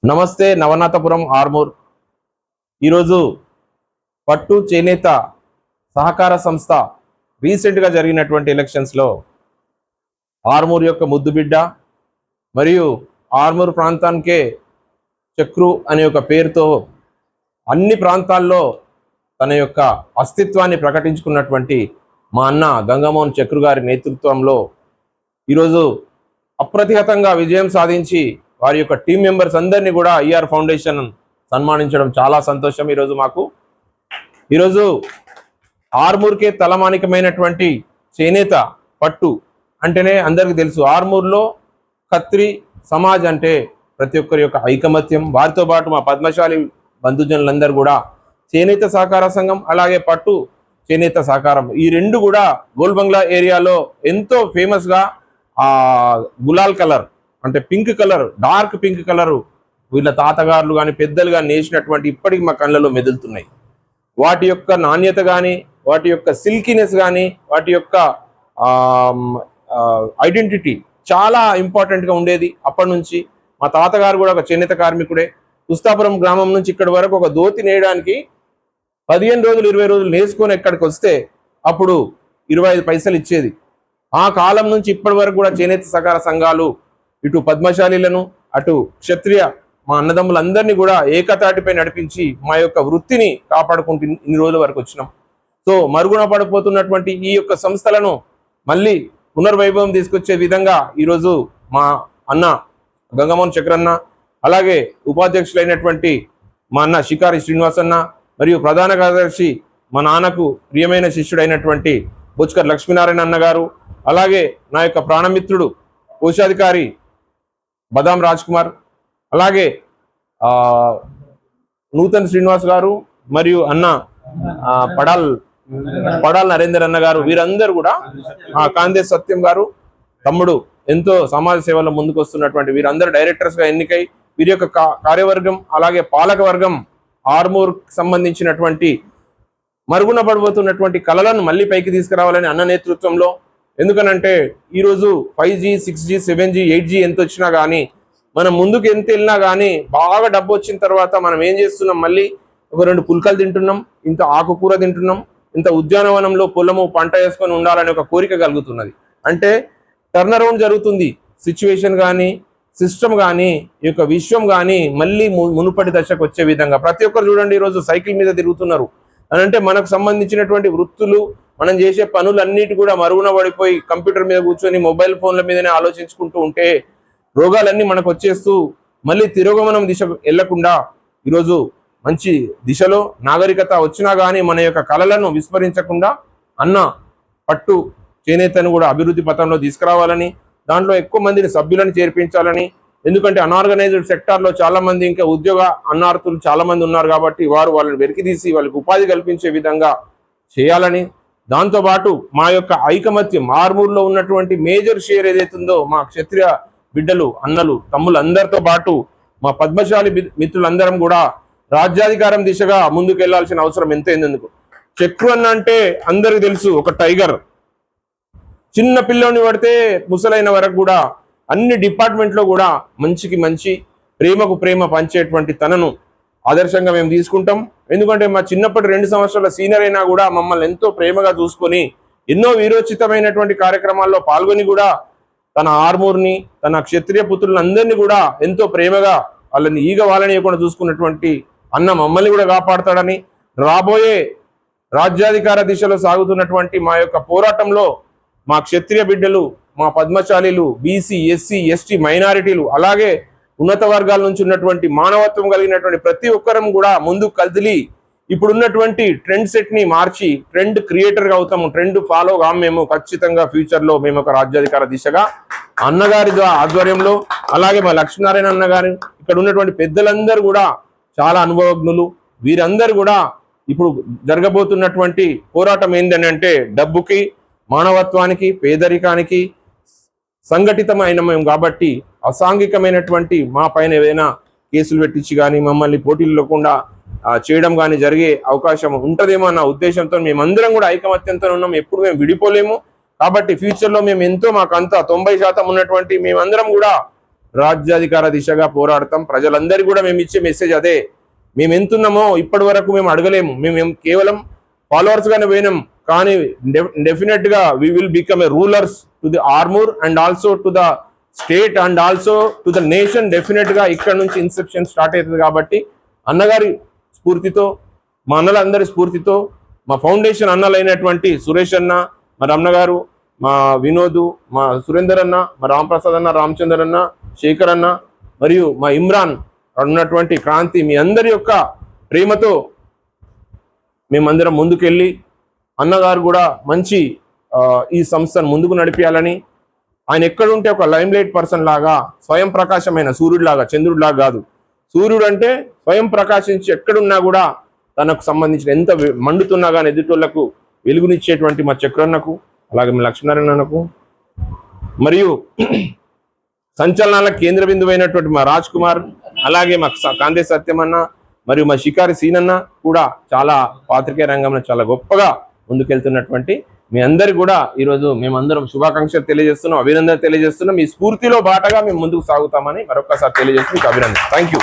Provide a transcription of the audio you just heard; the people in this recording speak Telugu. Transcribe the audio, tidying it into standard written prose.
నమస్తే నవనాథపురం ఆర్మూర్. ఈరోజు పట్టు చేనేత సహకార సంస్థ రీసెంట్గా జరిగినటువంటి ఎలక్షన్స్లో ఆర్మూర్ యొక్క ముద్దుబిడ్డ మరియు ఆర్మూర్ ప్రాంతానికే చక్రు అనే ఒక పేరుతో అన్ని ప్రాంతాల్లో తన యొక్క అస్తిత్వాన్ని ప్రకటించుకున్నటువంటి మా అన్న గంగమోహన్ చక్రు గారి నేతృత్వంలో ఈరోజు అప్రతిహతంగా విజయం సాధించి వారి యొక్క టీం మెంబర్స్ అందరినీ కూడా ఈఆర్ ఫౌండేషన్ సన్మానించడం చాలా సంతోషం. ఈరోజు ఆర్మూర్కే తలమానికమైనటువంటి చేనేత పట్టు అంటేనే అందరికీ తెలుసు. ఆర్మూర్లో ఖత్రి సమాజ్ అంటే ప్రతి ఒక్కరి యొక్క ఐకమత్యం. వారితో పాటు మా పద్మశాలి బంధుజనులందరూ కూడా చేనేత సహకార సంఘం అలాగే పట్టు చేనేత సహకారం ఈ రెండు కూడా గోల్ బంగ్లా ఏరియాలో ఎంతో ఫేమస్గా గులాల్ కలర్ అంటే pink colour, dark pink colour వీళ్ళ తాతగారులు కానీ పెద్దలు కానీ నేసినటువంటి ఇప్పటికి మా కళ్ళలో మెదులుతున్నాయి. వాటి యొక్క నాణ్యత కానీ, వాటి యొక్క సిల్కీనెస్ కానీ, వాటి యొక్క ఐడెంటిటీ చాలా ఇంపార్టెంట్గా ఉండేది. అప్పటి నుంచి మా తాతగారు కూడా ఒక చేనేత కార్మికుడే. కుస్తాపురం గ్రామం నుంచి ఇక్కడి వరకు ఒక దోతి నేయడానికి 15 రోజులు 20 రోజులు నేసుకొని ఎక్కడికి వస్తే అప్పుడు 25 పైసలు ఇచ్చేది. ఆ కాలం నుంచి ఇప్పటి వరకు కూడా చేనేత సహకార సంఘాలు ఇటు పద్మశాలీలను అటు క్షత్రియ మా అన్నదమ్ములందరినీ కూడా ఏకతాటిపై నడిపించి మా యొక్క వృత్తిని కాపాడుకుంటూ ఇన్ని రోజుల వరకు వచ్చినాం. సో మరుగున పడిపోతున్నటువంటి ఈ యొక్క సంస్థలను మళ్ళీ పునర్వైభవం తీసుకొచ్చే విధంగా ఈరోజు మా అన్న గంగమోహన్ చక్రన్న అలాగే ఉపాధ్యక్షులైనటువంటి మా అన్న షికారి శ్రీనివాసన్న మరియు ప్రధాన కార్యదర్శి మా నాన్నకు ప్రియమైన శిష్యుడైనటువంటి బొచ్కర్ లక్ష్మీనారాయణ అన్న గారు, అలాగే నా యొక్క ప్రాణమిత్రుడు కోశాధికారి బదాం రాజ్ కుమార్, అలాగే నూతన్ శ్రీనివాస్ గారు మరియు అన్న పడాల్ నరేందర్ అన్న గారు, వీరందరూ కూడా కాందే సత్యం గారు తమ్ముడు ఎంతో సమాజ సేవలో ముందుకు వస్తున్నటువంటి వీరందరూ డైరెక్టర్స్గా ఎన్నికై వీరి యొక్క కార్యవర్గం అలాగే పాలక వర్గం ఆర్మూర్ సంబంధించినటువంటి మరుగున పడిపోతున్నటువంటి కళలను మళ్ళీ పైకి తీసుకురావాలని అన్న నేతృత్వంలో. ఎందుకనంటే ఈరోజు 5G 6G 7G 8G ఎంత వచ్చినా కానీ మనం ముందుకు ఎంత వెళ్ళినా కానీ బాగా డబ్బు వచ్చిన తర్వాత మనం ఏం చేస్తున్నాం, మళ్ళీ ఒక 2 పుల్కలు తింటున్నాం, ఇంత ఆకుకూర తింటున్నాం, ఇంత ఉద్యానవనంలో పొలము పంట వేసుకొని ఉండాలనే ఒక కోరిక కలుగుతున్నది. అంటే టర్న్ అరౌండ్ జరుగుతుంది సిచ్యువేషన్ కానీ సిస్టమ్ కానీ ఈ యొక్క విశ్వం కానీ మళ్ళీ మునుపటి దశకు వచ్చే విధంగా. ప్రతి ఒక్కరు చూడండి ఈరోజు సైకిల్ మీద తిరుగుతున్నారు అని అంటే మనకు సంబంధించినటువంటి వృత్తులు మనం చేసే పనులన్నిటి కూడా మరుగున పడిపోయి కంప్యూటర్ మీద కూర్చొని మొబైల్ ఫోన్ల మీదనే ఆలోచించుకుంటూ ఉంటే రోగాలన్నీ మనకు వచ్చేస్తూ మళ్ళీ తిరోగమనం దిశ వెళ్లకుండా ఈరోజు మంచి దిశలో నాగరికత వచ్చినా కానీ మన యొక్క కళలను విస్మరించకుండా అన్న పట్టు చేనేతను కూడా అభివృద్ధి పథంలో తీసుకురావాలని, దాంట్లో ఎక్కువ మందిని సభ్యులను చేర్పించాలని. ఎందుకంటే అనార్గనైజ్డ్ సెక్టార్లో చాలా మంది ఇంకా ఉద్యోగ అన్నార్థులు చాలా మంది ఉన్నారు కాబట్టి వాళ్ళని వెలికితీసి వాళ్ళకి ఉపాధి కల్పించే విధంగా చేయాలని, దాంతోపాటు మా యొక్క ఐకమత్యం ఆర్మూర్లో ఉన్నటువంటి మేజర్ షేర్ ఏదైతుందో మా క్షత్రియ బిడ్డలు అన్నలు తమ్ములు అందరితో పాటు మా పద్మశాలి మిత్రులందరం కూడా రాజ్యాధికారం దిశగా ముందుకు వెళ్లాల్సిన అవసరం ఎంతైందెందుకు. చక్రు అన్న అంటే అందరికి తెలుసు, ఒక టైగర్. చిన్న పిల్లోని పడితే ముసలైన వరకు కూడా అన్ని డిపార్ట్మెంట్లో కూడా మంచికి మంచి ప్రేమకు ప్రేమ పంచేటువంటి తనను ఆదర్శంగా మేము తీసుకుంటాం. ఎందుకంటే మా చిన్నప్పటి 2 సంవత్సరాల సీనియర్ అయినా కూడా మమ్మల్ని ఎంతో ప్రేమగా చూసుకొని ఎన్నో వీరోచితమైనటువంటి కార్యక్రమాల్లో పాల్గొని కూడా తన ఆర్మూర్ని తన క్షత్రియ పుత్రులందరినీ కూడా ఎంతో ప్రేమగా వాళ్ళని వాళ్ళని చూసుకున్నటువంటి అన్న మమ్మల్ని కూడా కాపాడతాడని, రాబోయే రాజ్యాధికార దిశలో సాగుతున్నటువంటి మా యొక్క పోరాటంలో మా క్షత్రియ బిడ్డలు మా పద్మశాలీలు బీసీ ఎస్సీ ఎస్టీ మైనారిటీలు అలాగే ఉన్నత వర్గాల నుంచి ఉన్నటువంటి మానవత్వం కలిగినటువంటి ప్రతి ఒక్కరం కూడా ముందుకు కదిలి ఇప్పుడున్నటువంటి ట్రెండ్ సెట్ ని మార్చి ట్రెండ్ క్రియేటర్గా అవుతాము. ట్రెండ్ ఫాలో గా మేము ఖచ్చితంగా ఫ్యూచర్లో మేము ఒక రాజ్యాధికార దిశగా అన్నగారి ఆధ్వర్యంలో అలాగే మా లక్ష్మీనారాయణ అన్న గారు ఇక్కడ ఉన్నటువంటి పెద్దలందరూ కూడా చాలా అనుభవజ్ఞులు. వీరందరూ కూడా ఇప్పుడు జరగబోతున్నటువంటి పోరాటం ఏంటని అంటే డబ్బుకి మానవత్వానికి పేదరికానికి సంఘటితమైన మేము కాబట్టి అసాంఘికమైనటువంటి మా పైన ఏదైనా కేసులు పెట్టించి కానీ మమ్మల్ని పోటీలు లేకుండా చేయడం కానీ జరిగే అవకాశం ఉంటుందేమో అన్న ఉద్దేశంతో మేమందరం కూడా ఐకమత్యంతో ఉన్నాం. ఎప్పుడు మేము విడిపోలేము కాబట్టి ఫ్యూచర్లో మేము ఎంతో మాకంతా 90% ఉన్నటువంటి మేమందరం కూడా రాజ్యాధికార దిశగా పోరాడతాం. ప్రజలందరికీ కూడా మేము ఇచ్చే మెసేజ్ అదే. మేము ఎంతున్నామో ఇప్పటి వరకు మేము అడగలేము, మేము కేవలం ఫాలోవర్స్ గానే పోయినాం, కానీ డెఫినెట్ గా we will become a rulers to the Armoor and also to the state and also to the nation. Definite గా ఇక్కడ నుంచి ఇన్సెప్షన్ స్టార్ట్ అవుతుంది. కాబట్టి అన్నగారి స్ఫూర్తితో, మా అన్నలందరి స్ఫూర్తితో, మా ఫౌండేషన్ అన్నలైనటువంటి సురేష్ అన్న, మా రమణ గారు, మా వినోద్, మా సురేందర్ అన్న, మా రాంప్రసాద్ అన్న, రామచందర్ అన్న, శేఖర్ అన్న, మరియు మా ఇమ్రాన్ ఉన్నటువంటి క్రాంతి, మీ అందరి యొక్క ప్రేమతో మేమందరం ముందుకెళ్ళి అన్నగారు కూడా మంచి ఈ సంస్థను ముందుకు నడిపించాలని, ఆయన ఎక్కడుంటే ఒక లైమ్ లైట్ పర్సన్ లాగా, స్వయం ప్రకాశమైన సూర్యుడిలాగా, చంద్రుడిలాగా కాదు, సూర్యుడు అంటే స్వయం ప్రకాశించి ఎక్కడున్నా కూడా తనకు సంబంధించిన ఎంత మండుతున్నా కానీ ఎదుటోళ్లకు వెలుగునిచ్చేటువంటి మా చక్రన్నకు, అలాగే మా లక్ష్మీనారాయణకు, మరియు సంచలనాల కేంద్ర బిందువైనటువంటి మా రాజ్ కుమార్, అలాగే మా కాందే సత్యమన్న, మరియు మా షికారి సీనన్న కూడా చాలా పాత్రికేయ రంగంలో చాలా గొప్పగా ముందుకెళ్తున్నటువంటి మీ అందరికి కూడా ఈరోజు మేమందరం శుభాకాంక్షలు తెలియజేస్తున్నాం, అభినందన తెలియజేస్తున్నాం. మీ స్ఫూర్తిలో బాటగా మేము ముందుకు సాగుతామని మరొకసారి తెలియజేస్తూ మీకు అభినందన. Thank you.